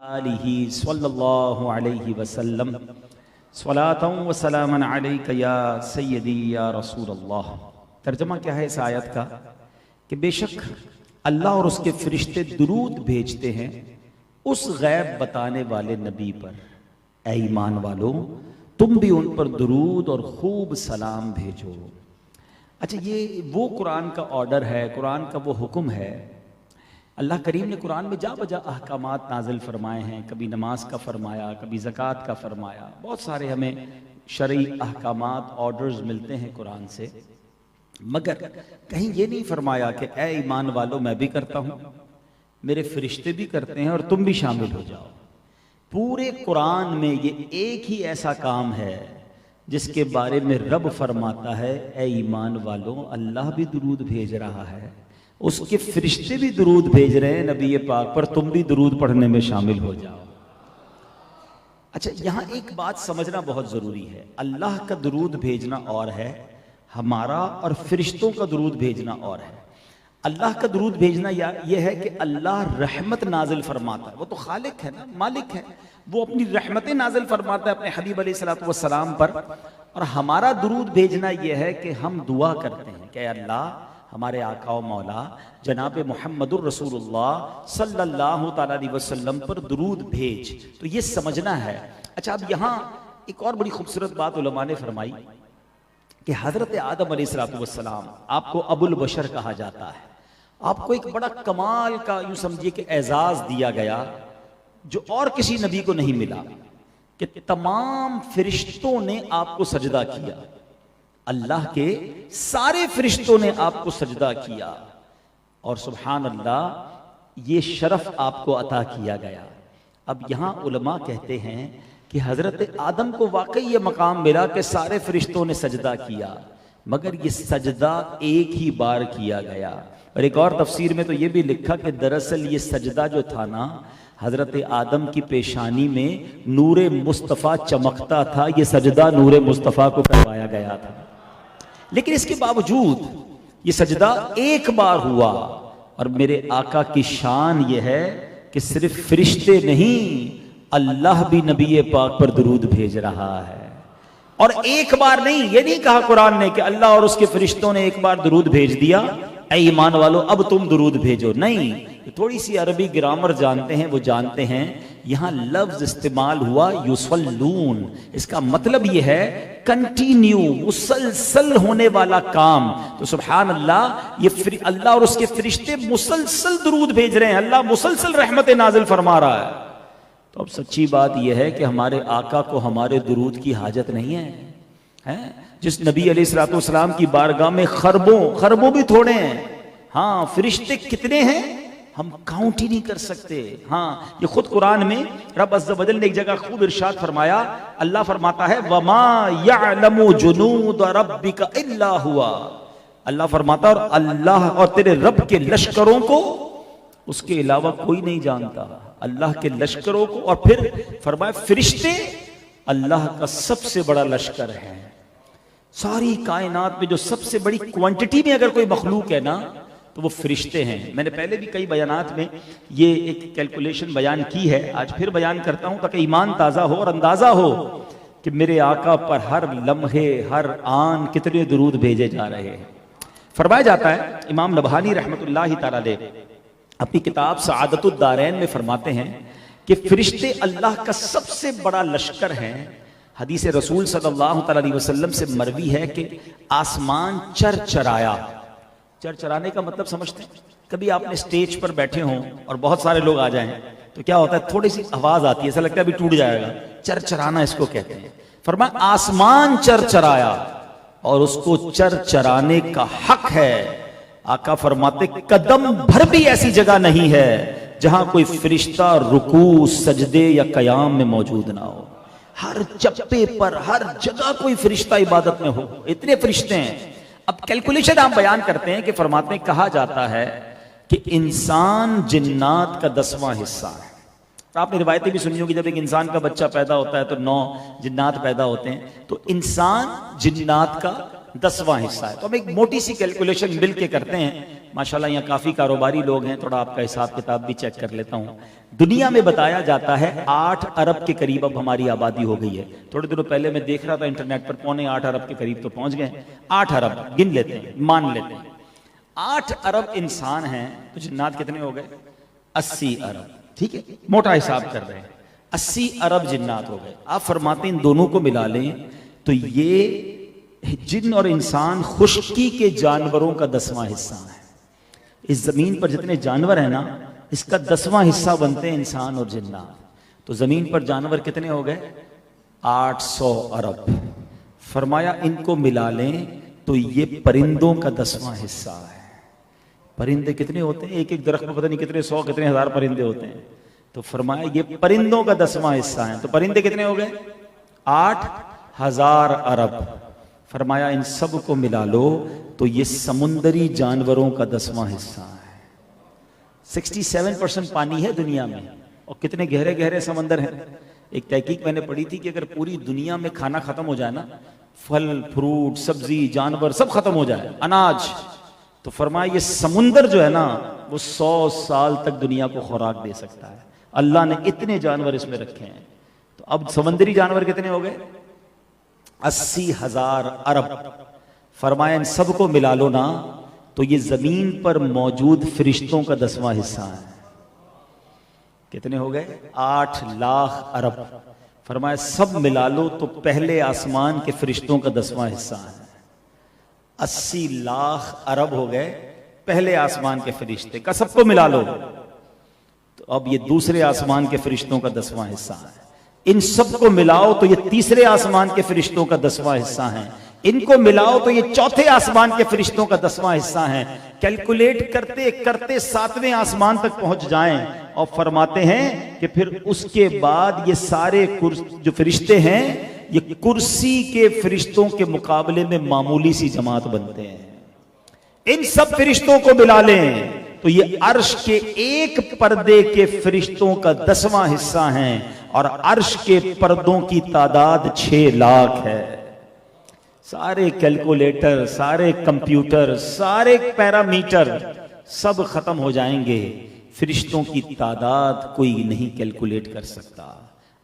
आलिही सल्लल्लाहु अलैहि वसल्लम स्वलातन व सलामन अलैका या सय्यदी या रसूल अल्लाह। तर्जमा क्या है इस आयत का कि बेशक अल्लाह और उसके फरिश्ते दुरूद भेजते हैं उस गैब बताने वाले नबी पर। ऐ ईमान वालों, तुम भी उन पर दुरूद और खूब सलाम भेजो। अच्छा, ये वो कुरान का ऑर्डर है, कुरान का वो हुक्म है। अल्लाह करीम ने कुरान में जा बजा अहकामात नाजिल फरमाए हैं। कभी नमाज का फरमाया, कभी ज़कात का फरमाया। बहुत सारे हमें शरई अहकामात ऑर्डर्स मिलते हैं कुरान से, मगर कहीं ये नहीं फरमाया कि ऐ ईमान वालों मैं भी करता हूँ, मेरे फरिश्ते भी करते हैं और तुम भी शामिल हो जाओ। पूरे कुरान में ये एक ही ऐसा काम है जिसके बारे में रब फरमाता है ऐ ईमान वालों अल्लाह भी दुरूद भेज रहा है, उसके फरिश्ते भी दुरूद भेज रहे हैं नबी पाक पर, तुम भी दुरूद पढ़ने में शामिल हो जाओ। अच्छा, यहां एक बात समझना बहुत जरूरी है। अल्लाह का दुरूद भेजना और है, हमारा और फरिश्तों का दुरूद भेजना और है। अल्लाह का दुरूद भेजना यह है कि अल्लाह रहमत नाजिल फरमाता है, वो तो खालिक है ना, मालिक है, वो अपनी रहमतें नाजिल फरमाता है अपने हबीब अलैहिस्सलातु वस्सलाम पर। और हमारा दुरूद भेजना यह है कि हम दुआ करते हैं कि अल्लाह हमारे आका व मौला जनाब मुहम्मदुर रसूलुल्लाह सल्लल्लाहु तआला अलैहि वसल्लम पर दुरूद भेज। तो ये समझना है। अच्छा, अब यहाँ एक और बड़ी खूबसूरत बात उलमा ने फरमाई कि हजरत आदम अलैहिस्सलातु वस्सलाम, आपको अबुल बशर कहा जाता है, आपको एक बड़ा कमाल का यूं समझिए कि एजाज दिया गया जो और किसी नबी को नहीं मिला, कि तमाम फरिश्तों ने आपको सजदा किया। अल्लाह के सारे फरिश्तों ने आपको सजदा किया और सुभान अल्लाह ये शरफ आपको अता किया गया। अब यहां उलमा कहते हैं कि हजरत आदम को वाकई ये मकाम मिला कि सारे फरिश्तों ने सजदा किया, मगर ये सजदा एक ही बार किया गया। और एक और तफसीर में तो ये भी लिखा कि दरअसल ये सजदा जो था ना, हजरत आदम की पेशानी में नूरे मुस्तफ़ा चमकता था, ये सजदा नूरे मुस्तफ़ा को करवाया गया था। लेकिन इसके बावजूद ये सजदा एक बार हुआ। और मेरे आका की शान ये है कि सिर्फ फरिश्ते नहीं, अल्लाह भी नबी पाक पर दुरूद भेज रहा है। और एक बार नहीं, ये नहीं कहा कुरान ने कि अल्लाह और उसके फरिश्तों ने एक बार दुरूद भेज दिया, ऐ ईमान वालों अब तुम दुरूद भेजो। नहीं, थोड़ी सी अरबी ग्रामर जानते हैं वो जानते हैं, यहां लफ्ज इस्तेमाल हुआ युसल्लून। इसका मतलब यह है कंटिन्यू, मुसलसल होने वाला काम। तो सुभान अल्लाह, ये अल्लाह और उसके फरिश्ते मुसलसल दुरूद भेज रहे हैं, अल्लाह मुसलसल रहमत नाजिल फरमा रहा है। तो अब सच्ची बात यह है कि हमारे आका को हमारे दुरूद की हाजत नहीं है? जिस नबी अलैहिस्सलाम की बारगाह में खरबों भी थोड़े हैं, हाँ फरिश्ते कितने हैं हम काउंट ही नहीं कर सकते। हाँ, ये खुद कुरान में रब अज़्ज़ व जल ने एक जगह खूब इरशाद फरमाया, अल्लाह फरमाता है वमा यअलमु जुनूद रब्बिका इल्ला हुवा। अल्लाह फरमाता और अल्लाह और तेरे रब के लश्करों को उसके अलावा कोई नहीं जानता, अल्लाह के लश्करों को। और फिर फरमाया फरिश्ते अल्लाह का सबसे बड़ा लश्कर है। सारी कायनात में जो सबसे बड़ी क्वांटिटी में अगर कोई मखलूक है ना, तो वो फरिश्ते हैं। मैंने पहले भी कई बयानात में ये एक कैलकुलेशन बयान की है, आज फिर बयान करता हूं ताकि ईमान ताज़ा हो और अंदाज़ा हो कि मेरे आका पर हर लम्हे हर आन कितने दुरूद भेजे जा रहे हैं। फरमाया जाता है, इमाम नबहानी रहमतुल्लाहि तआला अलैह अपनी किताब सआदतुद दारैन में फरमाते हैं कि फरिश्ते अल्लाह का सबसे बड़ा लश्कर हैं। हदीस रसूल सल्लल्लाहु अलैहि वसल्लम से मरवी है कि आसमान चरचराया। चरचराने का मतलब समझते हैं? कभी आपने स्टेज पर बैठे हों और बहुत सारे लोग आ जाएं तो क्या होता है, थोड़ी सी आवाज आती है, ऐसा लगता है अभी टूट जाएगा। चरचराना इसको कहते हैं। फरमाया आसमान चरचराया और उसको चरचराने का हक है। आका फरमाते कदम भर भी ऐसी जगह नहीं है जहां कोई फरिश्ता रुकू सजदे या कयाम में मौजूद ना हो। हर चप्पे पर हर जगह कोई फरिश्ता इबादत में हो, इतने फरिश्ते हैं। अब कैलकुलेशन आप बयान करते हैं कि फरमाते हैं, कहा जाता है कि इंसान जिन्नात का 10वां हिस्सा है। तो आपने रिवायतें भी सुनी होगी, जब एक इंसान का बच्चा पैदा होता है तो 9 जिन्नात पैदा होते हैं। तो इंसान जिन्नात का 10वां हिस्सा है। तो हम एक मोटी सी कैलकुलेशन मिल के करते हैं। माशाल्लाह यहाँ काफी कारोबारी लोग हैं, थोड़ा आपका हिसाब किताब भी चेक कर लेता हूँ। दुनिया में बताया जाता है 8 अरब के करीब अब हमारी आबादी हो गई है। थोड़े दिनों पहले मैं देख रहा था इंटरनेट पर, 7.25 अरब के करीब तो पहुंच गए। 8 अरब गिन लेते हैं, मान लेते हैं 8 अरब इंसान हैं, तो जिन्नात कितने हो गए? 80 अरब। ठीक है, मोटा हिसाब कर रहे हैं, 80 अरब जिन्नात हो गए। आप फरमाते हैं इन दोनों को मिला लें तो ये जिन और इंसान खुश्की के जानवरों का 10वां हिस्सा है। इस जमीन पर जितने जानवर हैं ना, इसका 10वां हिस्सा बनते हैं इंसान और जिन्नात। तो जमीन पर जानवर कितने हो गए? 800 अरब। फरमाया इनको मिला लें तो ये परिंदों का 10वां हिस्सा है। परिंदे कितने होते हैं? एक एक दरख्त में पता नहीं कितने 100 कितने हजार परिंदे होते हैं। तो फरमाया ये परिंदों का 10वां हिस्सा है। तो परिंदे कितने हो गए? 8000 अरब। फरमाया इन सब को मिला लो तो ये समुंदरी जानवरों का 10वां हिस्सा है। 67% पानी है दुनिया में, और कितने गहरे गहरे समंदर हैं। एक तहकीक मैंने पढ़ी थी कि अगर पूरी दुनिया में खाना खत्म हो जाए ना, फल फ्रूट सब्जी जानवर सब खत्म हो जाए, अनाज, तो फरमाया ये समुंदर जो है ना वो 100 साल तक दुनिया को खुराक दे सकता है। अल्लाह ने इतने जानवर इसमें रखे हैं। तो अब समुंदरी जानवर कितने हो गए? 80,000 अरब। फरमाया इन सबको मिला लो ना तो ये जमीन पर मौजूद फरिश्तों का 10वां हिस्सा है। कितने हो गए? 8 लाख अरब। फरमाया सब मिला लो तो पहले आसमान के फरिश्तों का 10वां हिस्सा है। 80 लाख अरब हो गए पहले आसमान के फरिश्ते का, सबको मिला लो तो अब ये दूसरे आसमान के फरिश्तों का 10वां हिस्सा है। इन सबको मिलाओ तो ये तीसरे आसमान के फरिश्तों का 10वां हिस्सा है। इनको मिलाओ तो ये चौथे आसमान के फरिश्तों का 10वां हिस्सा है। कैलकुलेट करते करते 7वें आसमान तक पहुंच जाएं और फरमाते हैं कि फिर उसके बाद ये सारे जो फरिश्ते हैं ये कुर्सी के फरिश्तों के मुकाबले में मामूली सी जमात बनते हैं। इन सब फरिश्तों को मिला लें तो ये अर्श के एक पर्दे के फरिश्तों का 10वां हिस्सा है, और अर्श के पर्दों की तादाद 6 लाख है। सारे कैलकुलेटर, सारे कंप्यूटर, सारे पैरामीटर सब खत्म हो जाएंगे, फरिश्तों की तादाद कोई नहीं कैलकुलेट कर सकता।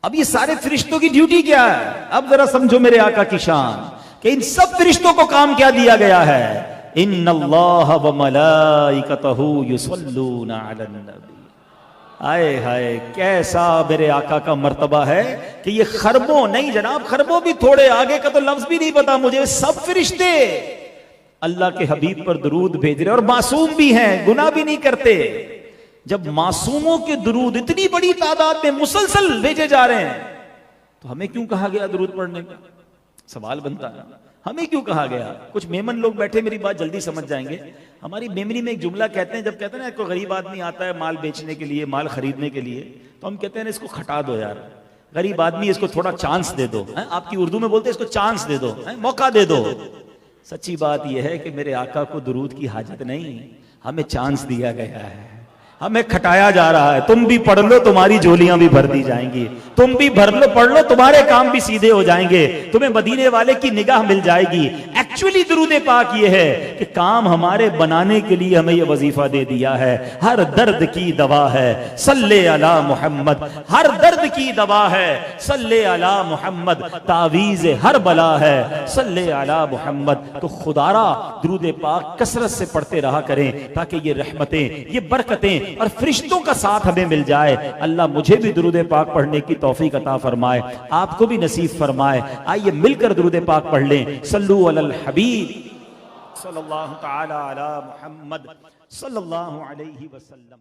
अब ये सारे फरिश्तों की ड्यूटी क्या है? अब जरा समझो मेरे आका की शान कि इन सब फरिश्तों को काम क्या दिया गया है। इन्नल्लाह व मलाइकतहू युसल्लूना अलन नबी। आए हाय, कैसा मेरे आका का मर्तबा है कि ये खरबों, नहीं जनाब खरबों भी थोड़े आगे का तो लफ्ज भी नहीं पता मुझे, सब फरिश्ते अल्लाह के हबीब पर दुरूद भेज रहे, और मासूम भी हैं, गुनाह भी नहीं करते। जब मासूमों के दुरूद इतनी बड़ी तादाद में मुसलसल भेजे जा रहे हैं तो हमें क्यों कहा गया दुरूद पढ़ने का? सवाल बनता है, हमें क्यों कहा गया? कुछ मेमन लोग बैठे, मेरी बात जल्दी समझ जाएंगे। हमारी मेमोरी में एक जुमला कहते हैं, जब कहते हैं ना कोई गरीब आदमी आता है माल बेचने के लिए, माल खरीदने के लिए, तो हम कहते हैं इसको खटा दो यार, गरीब आदमी इसको थोड़ा चांस दे दो। आपकी उर्दू में बोलते हैं इसको चांस दे दो, मौका दे दो। सच्ची बात यह है कि मेरे आका को दुरूद की हाजत नहीं, हमें चांस दिया गया है, हमें खटाया जा रहा है। तुम भी पढ़ लो, तुम्हारी झोलियां भी भर दी जाएंगी, तुम भी पढ़ लो, तुम्हारे काम भी सीधे हो जाएंगे, तुम्हें मदीने वाले की निगाह मिल जाएगी। एक्चुअली दुरूद पाक ये है कि काम हमारे बनाने के लिए हमें यह वजीफा दे दिया है। हर दर्द की दवा है सल्ले अला मोहम्मद, हर दर्द की दवा है सल्ले अला मोहम्मद, तावीज़ हर बला है सल्ले अला मोहम्मद। तो खुदारा दुरूद पाक कसरत से पढ़ते रहा करें ताकि ये रहमतें, ये बरकतें और फरिश्तों का साथ हमें मिल जाए। अल्लाह मुझे भी दुरूद पाक पढ़ने की तौफीक अता फरमाए, आपको भी नसीब फरमाए। आइए मिलकर दुरूद पाक पढ़ लें। सल्लू अलल हबीब सल्लल्लाहु तआला अला मुहम्मद सल्लल्लाहु अलैहि वसल्लम।